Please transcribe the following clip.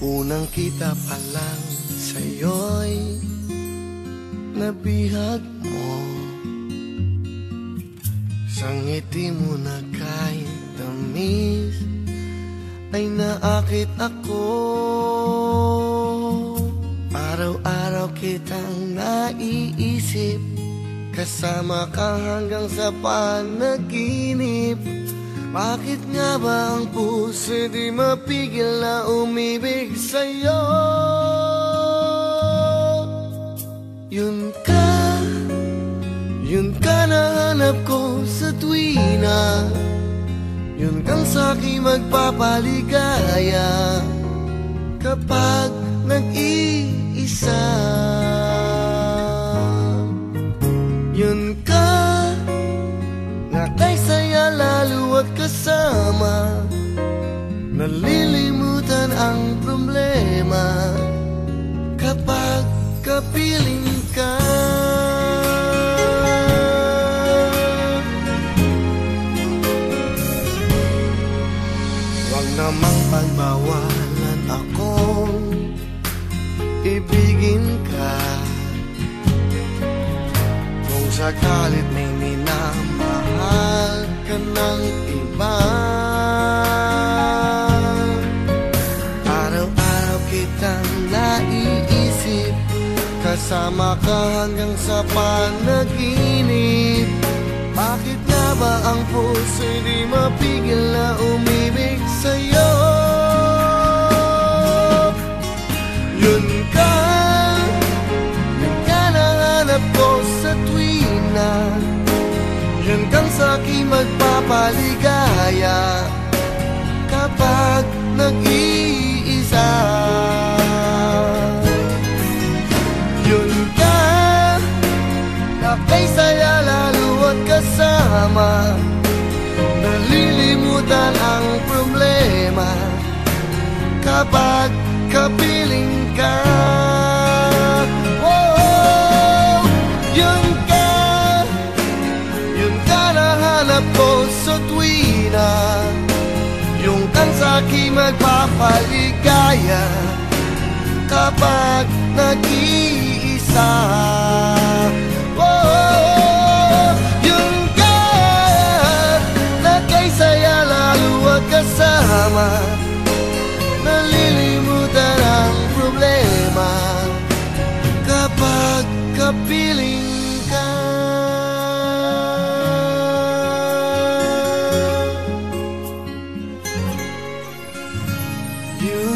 Unang kita pa lang sa'yo'y nabihag mo. Sa ngiti mo na kahit tamis ay naakit ako. Araw-araw kitang naiisip, kasama ka hanggang sa panaginip. Bakit nga ba ang puso di mapigil na umibig sa'yo? Yun ka na hanap ko sa tuwina. Yun kang sa'king magpapaligaya kapag nag-iisa. Yun ka na kay saya lalo at kasama, nalilimutan ang problema kapag kapiling ka. Huwag namang pagbawalan akong ibigin ka. Kung sakalit may minamahal ka ng iba, araw-araw kitang naiisip, kasama ka hanggang sa panaginip. Bakit nga ba ang puso di mapigil na umibig sa'yo? Yun ka na hanap ko sa tuwina. Yun kang sa'king magpapaligaya kapag nag-iisa. Yun ka na kay saya lalo at kasama, nalilimutan ang problema kapag kapiling ka. Oh, yun ka na hanap ko sa tuwina. Yung kang sa'king magpapaligaya kapag nag-iisa. Oh, yun ka na kay saya lalo at kasama, nalilimutan ang problema kapag kapiling ka. You